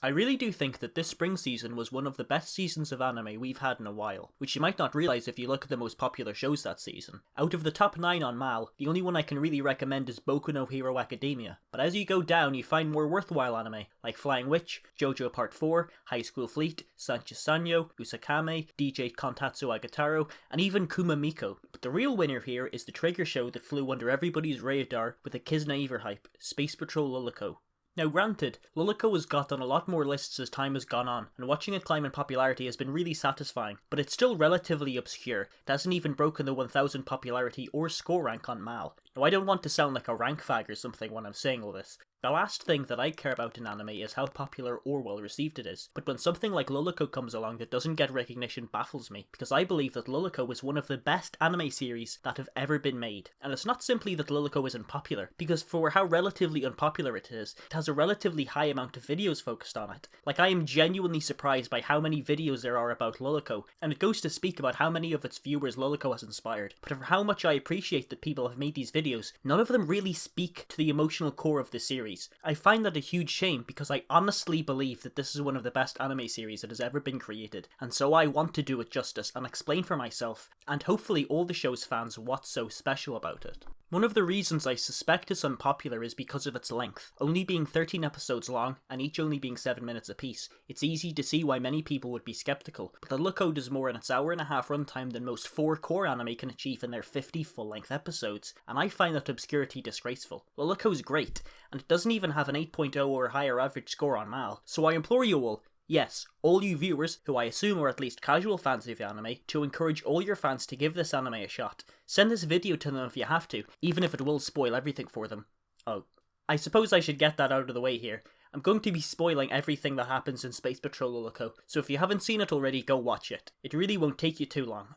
I really do think that this spring season was one of the best seasons of anime we've had in a while, which you might not realise if you look at the most popular shows that season. Out of the top 9 on MAL, the only one I can really recommend is Boku no Hero Academia, but as you go down you find more worthwhile anime, like Flying Witch, JoJo Part 4, High School Fleet, Sancho Sanyo, Usakame, DJ Kontatsu Agataro, and even Kumamiko. But the real winner here is the trigger show that flew under everybody's radar with a Kisna overhype, Space Patrol Luluco. Now granted, Luluco has got on a lot more lists as time has gone on, and watching it climb in popularity has been really satisfying, but it's still relatively obscure. It hasn't even broken the 1000 popularity or score rank on MAL. Now I don't want to sound like a rank fag or something when I'm saying all this. The last thing that I care about in anime is how popular or well received it is, but when something like Luluco comes along that doesn't get recognition baffles me, because I believe that Luluco is one of the best anime series that have ever been made. And it's not simply that Luluco isn't popular, because for how relatively unpopular it has a relatively high amount of videos focused on it. Like, I am genuinely surprised by how many videos there are about Luluco, and it goes to speak about how many of its viewers Luluco has inspired. But for how much I appreciate that people have made these videos, none of them really speak to the emotional core of the series. I find that a huge shame because I honestly believe that this is one of the best anime series that has ever been created, and so I want to do it justice and explain for myself, and hopefully all the show's fans, what's so special about it. One of the reasons I suspect it's unpopular is because of its length. Only being 13 episodes long, and each only being 7 minutes apiece, it's easy to see why many people would be skeptical, but Luluco does more in its hour-and-a-half runtime than most 4 core anime can achieve in their 50 full-length episodes, and I find that obscurity disgraceful. Luluco's great, and it doesn't even have an 8.0 or higher average score on MAL, so I implore you all, yes, all you viewers, who I assume are at least casual fans of the anime, to encourage all your fans to give this anime a shot. Send this video to them if you have to, even if it will spoil everything for them. Oh, I suppose I should get that out of the way here. I'm going to be spoiling everything that happens in Space Patrol Luluco, so if you haven't seen it already, go watch it. It really won't take you too long.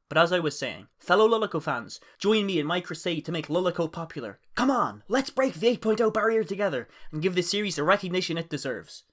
But as I was saying, fellow Luluco fans, join me in my crusade to make Luluco popular. Come on, let's break the 8.0 barrier together, and give this series the recognition it deserves.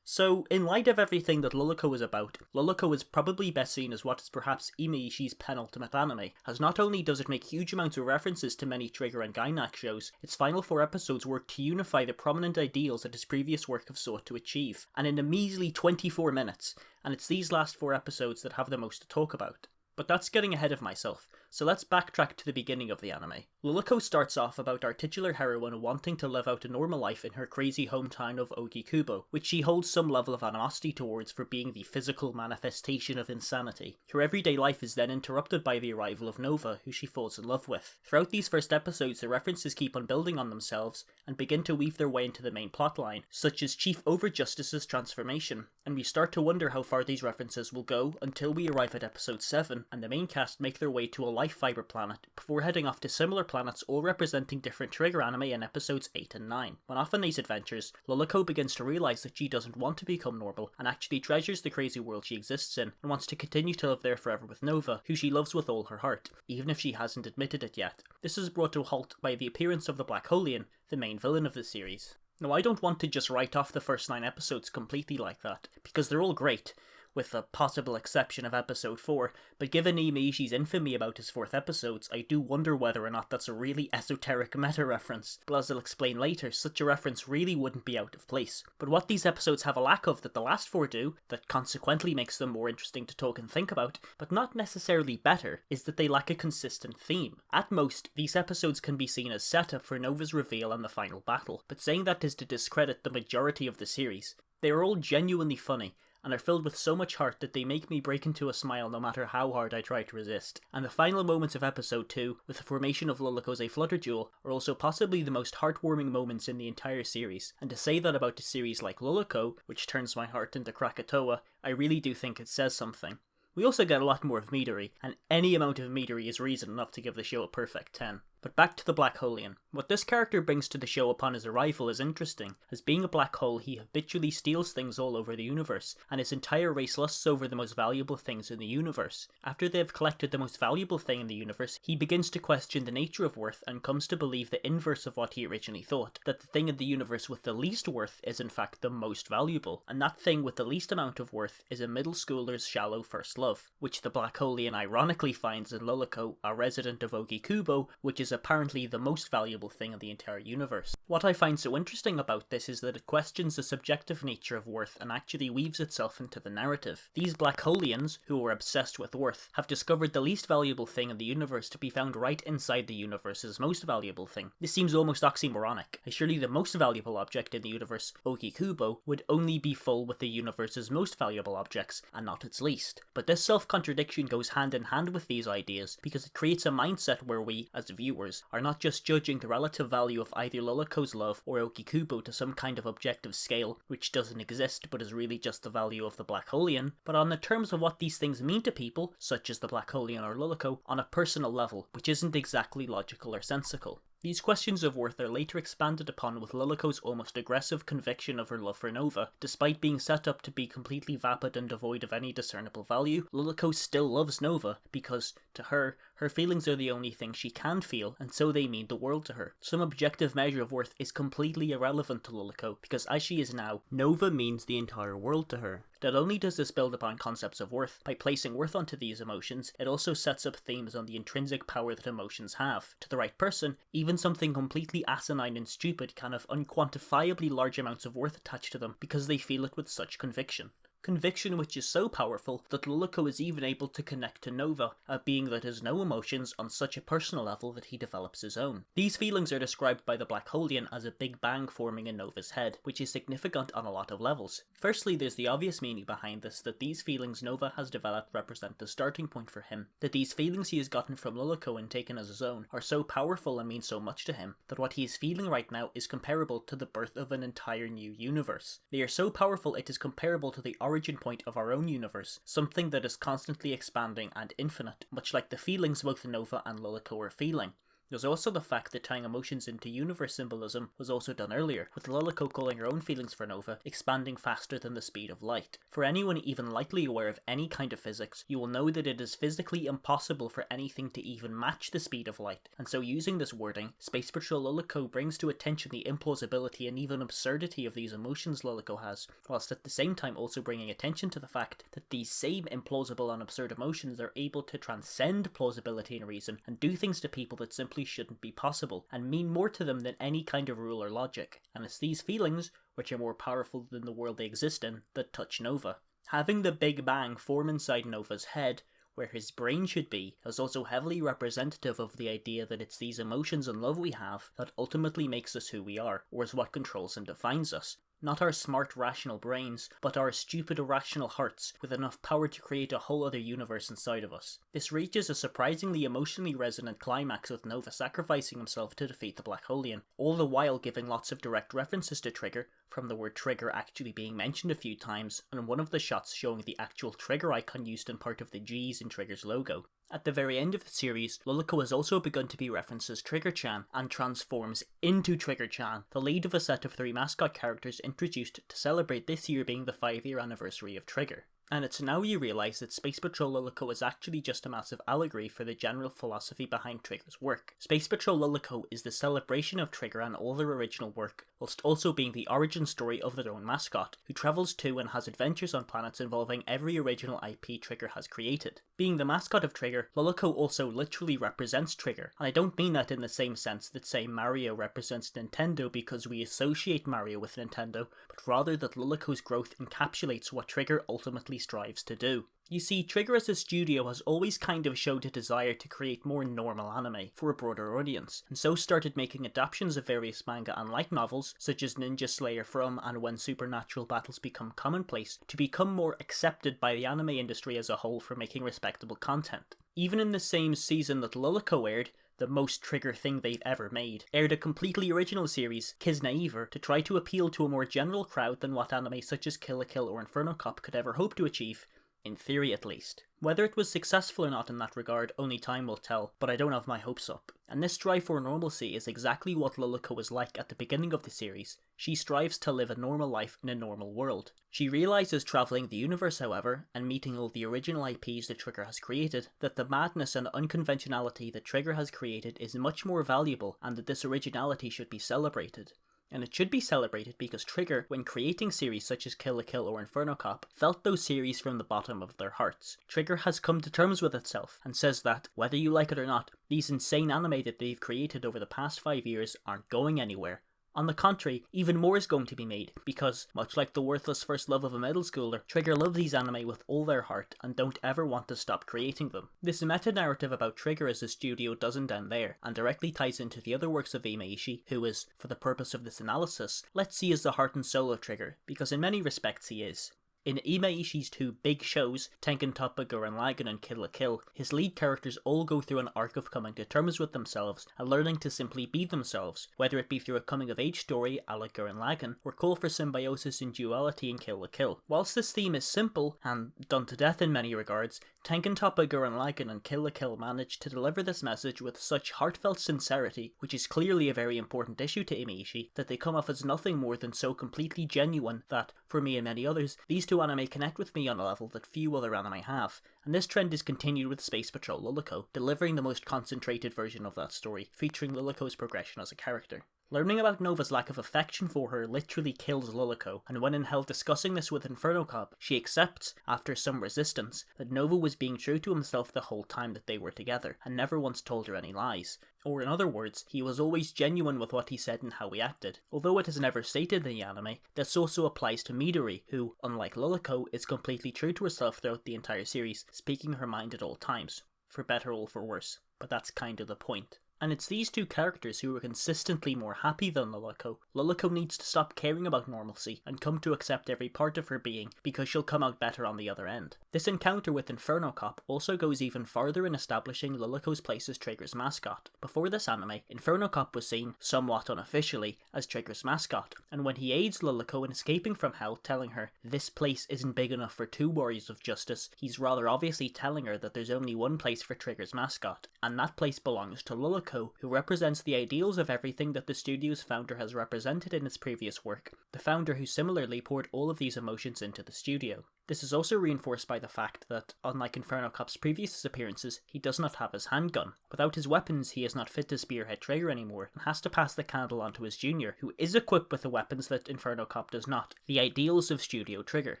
So, in light of everything that Luluco is about, Luluco is probably best seen as what is perhaps Imeishi's penultimate anime, as not only does it make huge amounts of references to many Trigger and Gainax shows, its final 4 episodes work to unify the prominent ideals that his previous work have sought to achieve, and in a measly 24 minutes, and it's these last 4 episodes that have the most to talk about. But that's getting ahead of myself, so let's backtrack to the beginning of the anime. Luluco starts off about our titular heroine wanting to live out a normal life in her crazy hometown of Ogikubo, which she holds some level of animosity towards for being the physical manifestation of insanity. Her everyday life is then interrupted by the arrival of Nova, who she falls in love with. Throughout these first episodes, the references keep on building on themselves and begin to weave their way into the main plotline, such as Chief Overjustice's transformation, and we start to wonder how far these references will go until we arrive at episode 7, and the main cast make their way to a life fiber planet before heading off to similar planets all representing different Trigger anime in episodes 8 and 9. When off on these adventures, Luluco begins to realise that she doesn't want to become normal and actually treasures the crazy world she exists in and wants to continue to live there forever with Nova, who she loves with all her heart, even if she hasn't admitted it yet. This is brought to a halt by the appearance of the Black Holian, the main villain of the series. Now, I don't want to just write off the first 9 episodes completely like that, because they're all great, with the possible exception of episode 4, but given Imeishi's infamy about his 4th episodes, I do wonder whether or not that's a really esoteric meta-reference. But as I'll explain later, such a reference really wouldn't be out of place. But what these episodes have a lack of that the last 4 do, that consequently makes them more interesting to talk and think about, but not necessarily better, is that they lack a consistent theme. At most, these episodes can be seen as setup for Nova's reveal and the final battle, but saying that is to discredit the majority of the series. They are all genuinely funny, and are filled with so much heart that they make me break into a smile no matter how hard I try to resist. And the final moments of episode 2, with the formation of Luluco's A Flutter Duel, are also possibly the most heartwarming moments in the entire series, and to say that about a series like Luluco, which turns my heart into Krakatoa, I really do think it says something. We also get a lot more of Midori, and any amount of Midori is reason enough to give the show a perfect 10. But back to the Black Holian. What this character brings to the show upon his arrival is interesting, as being a black hole he habitually steals things all over the universe, and his entire race lusts over the most valuable things in the universe. After they have collected the most valuable thing in the universe, he begins to question the nature of worth and comes to believe the inverse of what he originally thought, that the thing in the universe with the least worth is in fact the most valuable, and that thing with the least amount of worth is a middle schooler's shallow first love, which the Black Holian ironically finds in Luluco, a resident of Ogikubo, which is is apparently the most valuable thing in the entire universe. What I find so interesting about this is that it questions the subjective nature of worth and actually weaves itself into the narrative. These black holians, who are obsessed with worth, have discovered the least valuable thing in the universe to be found right inside the universe's most valuable thing. This seems almost oxymoronic, as surely the most valuable object in the universe, Okikubo, would only be full with the universe's most valuable objects, and not its least. But this self-contradiction goes hand in hand with these ideas, because it creates a mindset where we, as viewers, are not just judging the relative value of either Luluco's love or Okikubo to some kind of objective scale, which doesn't exist but is really just the value of the black holian, but on the terms of what these things mean to people, such as the black holian or Luluco, on a personal level, which isn't exactly logical or sensical. These questions of worth are later expanded upon with Luluco's almost aggressive conviction of her love for Nova. Despite being set up to be completely vapid and devoid of any discernible value, Luluco still loves Nova because, to her, her feelings are the only thing she can feel, and so they mean the world to her. Some objective measure of worth is completely irrelevant to Luluco, because as she is now, Nova means the entire world to her. Not only does this build upon concepts of worth, by placing worth onto these emotions, it also sets up themes on the intrinsic power that emotions have. To the right person, even something completely asinine and stupid can have unquantifiably large amounts of worth attached to them because they feel it with such conviction. Conviction which is so powerful that Luluco is even able to connect to Nova, a being that has no emotions on such a personal level that he develops his own. These feelings are described by the Black Holian as a big bang forming in Nova's head, which is significant on a lot of levels. Firstly, there's the obvious meaning behind this, that these feelings Nova has developed represent the starting point for him, that these feelings he has gotten from Luluco and taken as his own are so powerful and mean so much to him, that what he is feeling right now is comparable to the birth of an entire new universe. They are so powerful it is comparable to the origin point of our own universe, something that is constantly expanding and infinite, much like the feelings both Nova and Luluco are feeling. There's also the fact that tying emotions into universe symbolism was also done earlier, with Luluco calling her own feelings for Nova expanding faster than the speed of light. For anyone even lightly aware of any kind of physics, you will know that it is physically impossible for anything to even match the speed of light, and so using this wording, Space Patrol Luluco brings to attention the implausibility and even absurdity of these emotions Luluco has, whilst at the same time also bringing attention to the fact that these same implausible and absurd emotions are able to transcend plausibility and reason, and do things to people that simply shouldn't be possible, and mean more to them than any kind of rule or logic. And it's these feelings, which are more powerful than the world they exist in, that touch Nova. Having the Big Bang form inside Nova's head, where his brain should be, is also heavily representative of the idea that it's these emotions and love we have that ultimately makes us who we are, or is what controls and defines us. Not our smart, rational brains, but our stupid, irrational hearts with enough power to create a whole other universe inside of us. This reaches a surprisingly emotionally resonant climax with Nova sacrificing himself to defeat the Black Holian, all the while giving lots of direct references to Trigger, from the word trigger actually being mentioned a few times, and one of the shots showing the actual trigger icon used in part of the G's in Trigger's logo. At the very end of the series, Luluco has also begun to be referenced as Trigger-chan, and transforms into Trigger-chan, the lead of a set of 3 mascot characters introduced to celebrate this year being the 5-year anniversary of Trigger. And it's now you realise that Space Patrol Luluco is actually just a massive allegory for the general philosophy behind Trigger's work. Space Patrol Luluco is the celebration of Trigger and all their original work, whilst also being the origin story of their own mascot, who travels to and has adventures on planets involving every original IP Trigger has created. Being the mascot of Trigger, Luluco also literally represents Trigger, and I don't mean that in the same sense that, say, Mario represents Nintendo because we associate Mario with Nintendo, but rather that Luluco's growth encapsulates what Trigger ultimately strives to do. You see, Trigger as a studio has always kind of showed a desire to create more normal anime for a broader audience, and so started making adaptations of various manga and light novels, such as Ninja Slayer from and When Supernatural Battles Become Commonplace, to become more accepted by the anime industry as a whole for making respectable content. Even in the same season that Luluco aired, the most Trigger thing they've ever made, aired a completely original series, Kisnaiver, to try to appeal to a more general crowd than what anime such as Kill la Kill or Inferno Cop could ever hope to achieve, in theory at least. Whether it was successful or not in that regard, only time will tell, but I don't have my hopes up. And this drive for normalcy is exactly what Luluco was like at the beginning of the series. She strives to live a normal life in a normal world. She realises travelling the universe, however, and meeting all the original IPs that Trigger has created, that the madness and unconventionality that Trigger has created is much more valuable and that this originality should be celebrated. And it should be celebrated because Trigger, when creating series such as Kill la Kill or Inferno Cop, felt those series from the bottom of their hearts. Trigger has come to terms with itself and says that, whether you like it or not, these insane anime that they've created over the past 5 years aren't going anywhere. On the contrary, even more is going to be made, because, much like the worthless first love of a middle schooler, Trigger love these anime with all their heart and don't ever want to stop creating them. This meta-narrative about Trigger as a studio doesn't end there, and directly ties into the other works of Imaishi, who is, for the purpose of this analysis, let's see as the heart and soul of Trigger, because in many respects he is. In Imaishi's two big shows, Tengen Toppa Gurren Lagann and Kill la Kill, his lead characters all go through an arc of coming to terms with themselves and learning to simply be themselves, whether it be through a coming-of-age story a la Gurren Lagann, or call for symbiosis and duality in Kill la Kill. Whilst this theme is simple, and done to death in many regards, Tengen Toppa Gurren Lagann and Kill la Kill manage to deliver this message with such heartfelt sincerity, which is clearly a very important issue to Imaishi, that they come off as nothing more than so completely genuine that, for me and many others, these two anime connect with me on a level that few other anime have, and this trend is continued with Space Patrol Luluco, delivering the most concentrated version of that story, featuring Luluco's progression as a character. Learning about Nova's lack of affection for her literally kills Luluco, and when in hell discussing this with Inferno Cop, she accepts, after some resistance, that Nova was being true to himself the whole time that they were together, and never once told her any lies. Or in other words, he was always genuine with what he said and how he acted. Although it is never stated in the anime, this also applies to Midori, who, unlike Luluco, is completely true to herself throughout the entire series, speaking her mind at all times. For better or for worse. But that's kind of the point. And it's these two characters who are consistently more happy than Luluco. Luluco needs to stop caring about normalcy and come to accept every part of her being, because she'll come out better on the other end. This encounter with Inferno Cop also goes even farther in establishing Luluco's place as Trigger's mascot. Before this anime, Inferno Cop was seen, somewhat unofficially, as Trigger's mascot, and when he aids Luluco in escaping from hell, telling her, "This place isn't big enough for two warriors of justice," he's rather obviously telling her that there's only one place for Trigger's mascot, and that place belongs to Luluco, who represents the ideals of everything that the studio's founder has represented in its previous work, the founder who similarly poured all of these emotions into the studio. This is also reinforced by the fact that, unlike Inferno Cop's previous appearances, he does not have his handgun. Without his weapons, he is not fit to spearhead Trigger anymore, and has to pass the candle on to his junior, who is equipped with the weapons that Inferno Cop does not, the ideals of Studio Trigger.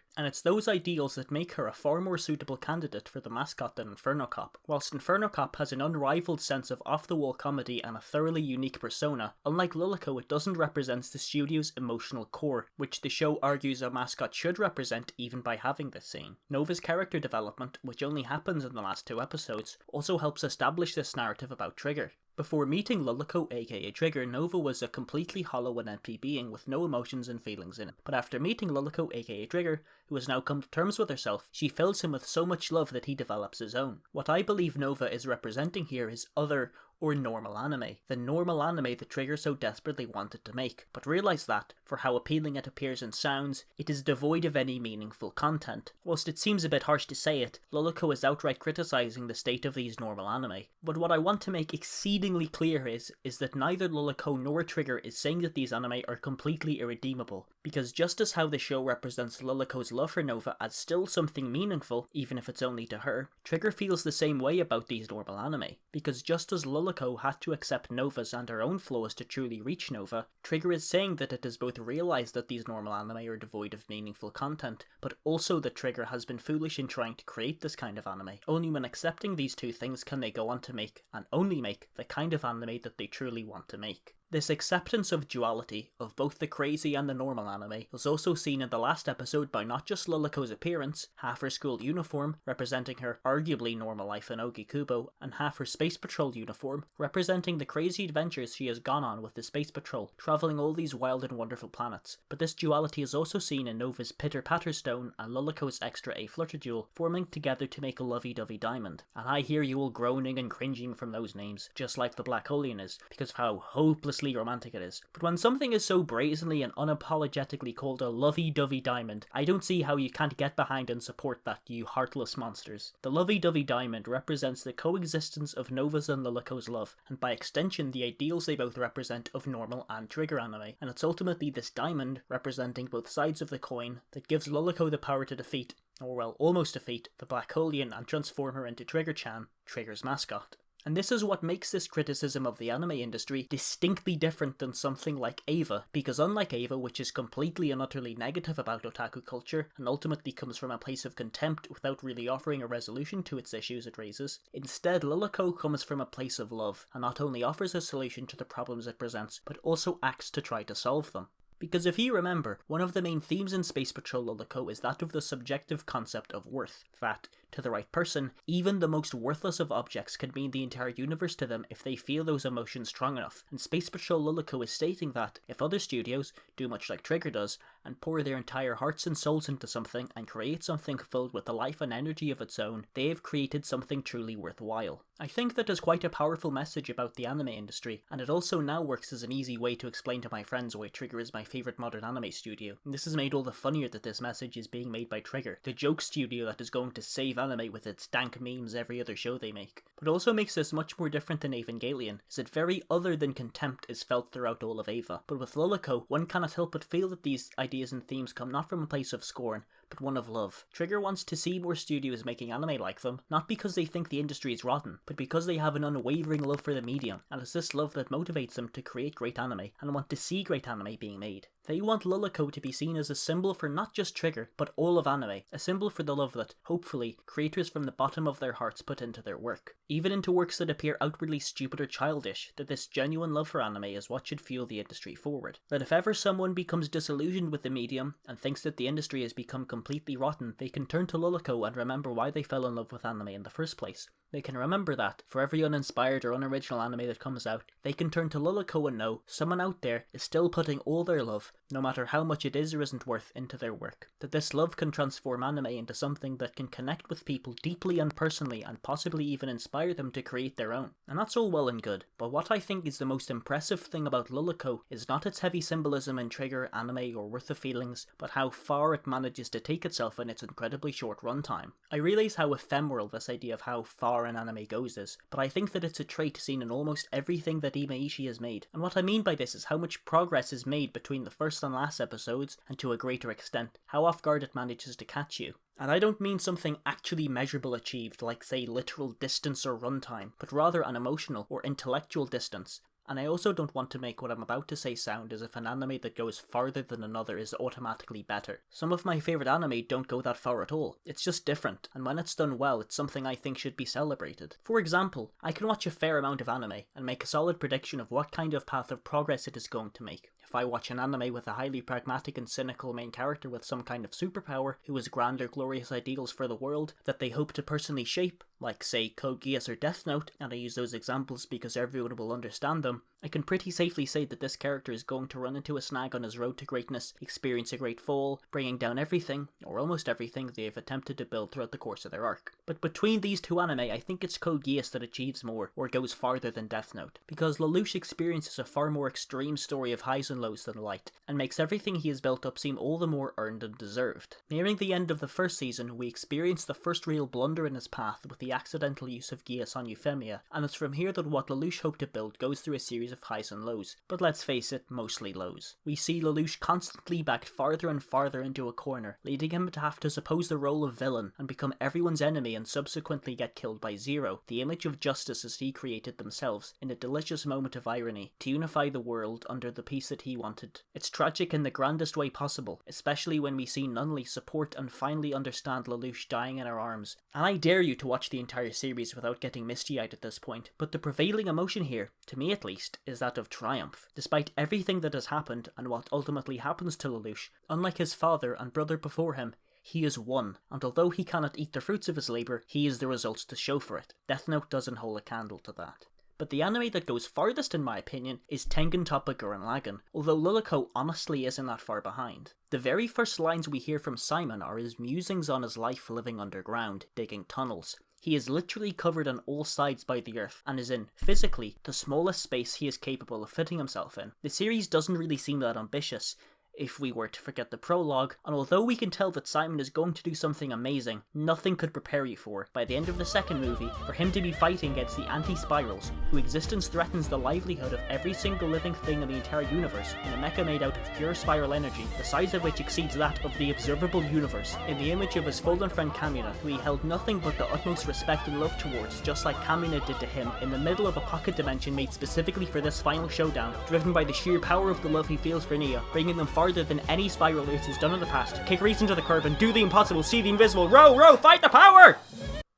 And it's those ideals that make her a far more suitable candidate for the mascot than Inferno Cop. Whilst Inferno Cop has an unrivaled sense of off-the-wall comedy and a thoroughly unique persona, unlike Luluco, it doesn't represent the studio's emotional core, which the show argues a mascot should represent even by having this scene. Nova's character development, which only happens in the last 2 episodes, also helps establish this narrative about Trigger. Before meeting Luluco aka Trigger, Nova was a completely hollow and empty being with no emotions and feelings in it. But after meeting Luluco aka Trigger, who has now come to terms with herself, she fills him with so much love that he develops his own. What I believe Nova is representing here is other, or normal anime. The normal anime that Trigger so desperately wanted to make, but realised that, for how appealing it appears and sounds, it is devoid of any meaningful content. Whilst it seems a bit harsh to say it, Luluco is outright criticising the state of these normal anime. But what I want to make exceedingly clear is that neither Luluco nor Trigger is saying that these anime are completely irredeemable, because just as how the show represents Luluco's love for Nova as still something meaningful, even if it's only to her, Trigger feels the same way about these normal anime, because just as Luluco had to accept Nova's and her own flaws to truly reach Nova, Trigger is saying that it has both realised that these normal anime are devoid of meaningful content, but also that Trigger has been foolish in trying to create this kind of anime. Only when accepting these two things can they go on to make, and only make, the kind of anime that they truly want to make. This acceptance of duality, of both the crazy and the normal anime, was also seen in the last episode by not just Luluco's appearance, half her school uniform, representing her arguably normal life in Ogikubo, and half her Space Patrol uniform, representing the crazy adventures she has gone on with the Space Patrol, travelling all these wild and wonderful planets. But this duality is also seen in Nova's Pitter Patter Stone and Luluco's Extra A Flirtadule, forming together to make a lovey-dovey diamond. And I hear you all groaning and cringing from those names, just like the Black Holian is, because of how hopelessly romantic it is. But when something is so brazenly and unapologetically called a lovey-dovey diamond, I don't see how you can't get behind and support that, you heartless monsters. The lovey-dovey diamond represents the coexistence of Nova's and Luluco's love, and by extension the ideals they both represent of normal and Trigger anime, and it's ultimately this diamond, representing both sides of the coin, that gives Luluco the power to defeat, or well, almost defeat, the Black Holian and transform her into Trigger-chan, Trigger's mascot. And this is what makes this criticism of the anime industry distinctly different than something like Eva, because unlike Eva, which is completely and utterly negative about otaku culture, and ultimately comes from a place of contempt without really offering a resolution to its issues it raises, instead Luluco comes from a place of love, and not only offers a solution to the problems it presents, but also acts to try to solve them. Because if you remember, one of the main themes in Space Patrol Luluco is that of the subjective concept of worth, that, to the right person, even the most worthless of objects can mean the entire universe to them if they feel those emotions strong enough, and Space Patrol Luluco is stating that, if other studios do much like Trigger does, and pour their entire hearts and souls into something and create something filled with the life and energy of its own, they have created something truly worthwhile. I think that is quite a powerful message about the anime industry, and it also now works as an easy way to explain to my friends why Trigger is my favourite modern anime studio. And this has made all the funnier that this message is being made by Trigger, the joke studio that is going to save anime with its dank memes every other show they make. But it also makes this much more different than Evangelion, as it very other than contempt is felt throughout all of Eva. But with Luluco, one cannot help but feel that these ideas and themes come not from a place of scorn, but one of love. Trigger wants to see more studios making anime like them, not because they think the industry is rotten, but because they have an unwavering love for the medium, and it's this love that motivates them to create great anime, and want to see great anime being made. They want Luluco to be seen as a symbol for not just Trigger, but all of anime, a symbol for the love that, hopefully, creators from the bottom of their hearts put into their work. Even into works that appear outwardly stupid or childish, that this genuine love for anime is what should fuel the industry forward. That if ever someone becomes disillusioned with the medium, and thinks that the industry has become completely rotten, they can turn to Luluco and remember why they fell in love with anime in the first place. They can remember that, for every uninspired or unoriginal anime that comes out, they can turn to Luluco and know someone out there is still putting all their love, no matter how much it is or isn't worth, into their work. That this love can transform anime into something that can connect with people deeply and personally, and possibly even inspire them to create their own. And that's all well and good, but what I think is the most impressive thing about Luluco is not its heavy symbolism in Trigger, anime, or Worth the Feelings, but how far it manages to take itself in its incredibly short runtime. I realise how ephemeral this idea of how far an anime goes is, but I think that it's a trait seen in almost everything that Imaishi has made. And what I mean by this is how much progress is made between the first and last episodes, and to a greater extent, how off guard it manages to catch you. And I don't mean something actually measurable achieved, like say literal distance or runtime, but rather an emotional or intellectual distance. And I also don't want to make what I'm about to say sound as if an anime that goes farther than another is automatically better. Some of my favourite anime don't go that far at all. It's just different, and when it's done well, it's something I think should be celebrated. For example, I can watch a fair amount of anime and make a solid prediction of what kind of path of progress it is going to make. If I watch an anime with a highly pragmatic and cynical main character with some kind of superpower who has grand or glorious ideals for the world that they hope to personally shape, like say Code Geass or Death Note, and I use those examples because everyone will understand them, I can pretty safely say that this character is going to run into a snag on his road to greatness, experience a great fall, bringing down everything, or almost everything, they have attempted to build throughout the course of their arc. But between these two anime, I think it's Code Geass that achieves more, or goes farther than Death Note, because Lelouch experiences a far more extreme story of highs and lows than light, and makes everything he has built up seem all the more earned and deserved. Nearing the end of the first season, we experience the first real blunder in his path with the accidental use of Geass on Euphemia, and it's from here that what Lelouch hoped to build goes through a series of highs and lows, but let's face it, mostly lows. We see Lelouch constantly backed farther and farther into a corner, leading him to have to suppose the role of villain and become everyone's enemy and subsequently get killed by Zero, the image of justice as he created themselves, in a delicious moment of irony, to unify the world under the peace that he wanted. It's tragic in the grandest way possible, especially when we see Nunnally support and finally understand Lelouch dying in her arms. And I dare you to watch the entire series without getting misty-eyed at this point, but the prevailing emotion here, to me at least, is that of triumph. Despite everything that has happened and what ultimately happens to Lelouch, unlike his father and brother before him, he is won, and although he cannot eat the fruits of his labour, he is the results to show for it. Death Note doesn't hold a candle to that. But the anime that goes farthest in my opinion is Tengen Toppa Gurren Lagann, although Luluco honestly isn't that far behind. The very first lines we hear from Simon are his musings on his life living underground, digging tunnels. He is literally covered on all sides by the earth, and is in, physically, the smallest space he is capable of fitting himself in. The series doesn't really seem that ambitious. if we were to forget the prologue, and although we can tell that Simon is going to do something amazing, nothing could prepare you for, by the end of the second movie, for him to be fighting against the anti-spirals, whose existence threatens the livelihood of every single living thing in the entire universe, in a mecha made out of pure spiral energy, the size of which exceeds that of the observable universe, in the image of his fallen friend Kamina, who he held nothing but the utmost respect and love towards, just like Kamina did to him, in the middle of a pocket dimension made specifically for this final showdown, driven by the sheer power of the love he feels for Nia, bringing them farther than any Spiral Earth has done in the past. Kick reason to the curb and do the impossible, see the invisible, row, fight the power!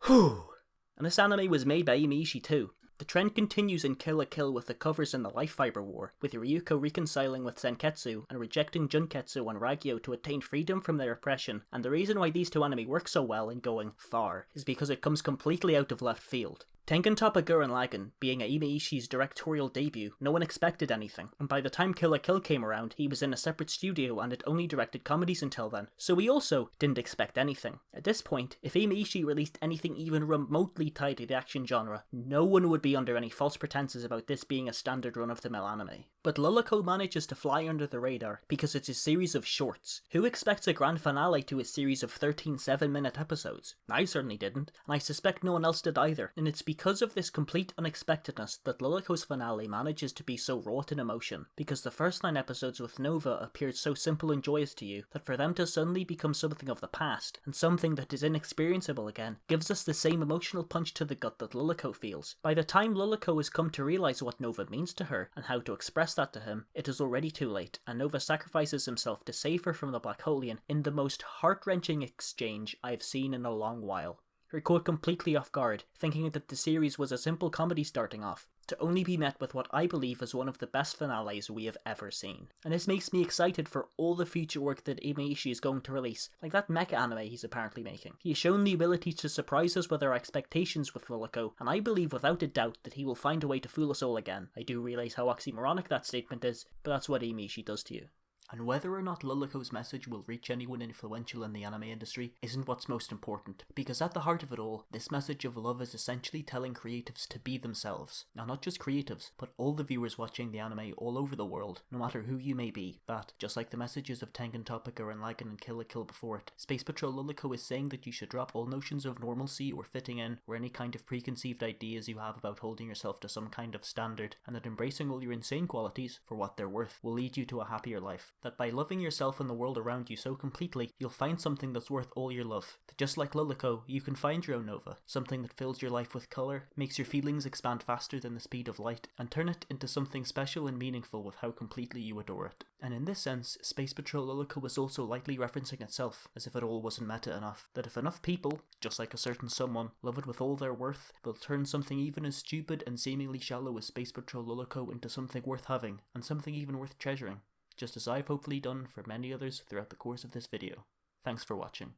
Whew. And this anime was made by Imaishi too. The trend continues in Kill la Kill with the covers in the Life Fiber War, with Ryuko reconciling with Senketsu and rejecting Junketsu and Ragyo to attain freedom from their oppression, and the reason why these two anime work so well in going far is because it comes completely out of left field. Tengen Toppa Gurren Lagann being Imaishi's directorial debut, no one expected anything, and by the time Kill la Kill came around, he was in a separate studio and had only directed comedies until then, so we also didn't expect anything. At this point, if Imaishi released anything even remotely tied to the action genre, no one would be under any false pretenses about this being a standard run-of-the-mill anime. But Luluco manages to fly under the radar because it's a series of shorts. Who expects a grand finale to a series of 13 7-minute episodes? I certainly didn't, and I suspect no one else did either, and it's because of this complete unexpectedness that Luluco's finale manages to be so wrought in emotion, because the first 9 episodes with Nova appeared so simple and joyous to you, that for them to suddenly become something of the past, and something that is inexperienceable again, gives us the same emotional punch to the gut that Luluco feels. By the time Luluco has come to realise what Nova means to her, and how to express that to him, it is already too late, and Nova sacrifices himself to save her from the Black Holian in the most heart-wrenching exchange I've seen in a long while. Her caught completely off guard, thinking that the series was a simple comedy starting off, to only be met with what I believe is one of the best finales we have ever seen. And this makes me excited for all the future work that Imaishi is going to release, like that mecha anime he's apparently making. He has shown the ability to surprise us with our expectations with Luluco, and I believe without a doubt that he will find a way to fool us all again. I do realise how oxymoronic that statement is, but that's what Imaishi does to you. And whether or not Luluco's message will reach anyone influential in the anime industry isn't what's most important, because at the heart of it all, this message of love is essentially telling creatives to be themselves. Now not just creatives, but all the viewers watching the anime all over the world, no matter who you may be, that, just like the messages of Tengen Toppa Gurren Lagann and Kill la Kill before it, Space Patrol Luluco is saying that you should drop all notions of normalcy or fitting in, or any kind of preconceived ideas you have about holding yourself to some kind of standard, and that embracing all your insane qualities, for what they're worth, will lead you to a happier life. That by loving yourself and the world around you so completely, you'll find something that's worth all your love. That just like Luluco, you can find your own Nova, something that fills your life with colour, makes your feelings expand faster than the speed of light, and turn it into something special and meaningful with how completely you adore it. And in this sense, Space Patrol Luluco was also lightly referencing itself, as if it all wasn't meta enough. That if enough people, just like a certain someone, love it with all their worth, they'll turn something even as stupid and seemingly shallow as Space Patrol Luluco into something worth having, and something even worth treasuring. Just as I've hopefully done for many others throughout the course of this video. Thanks for watching.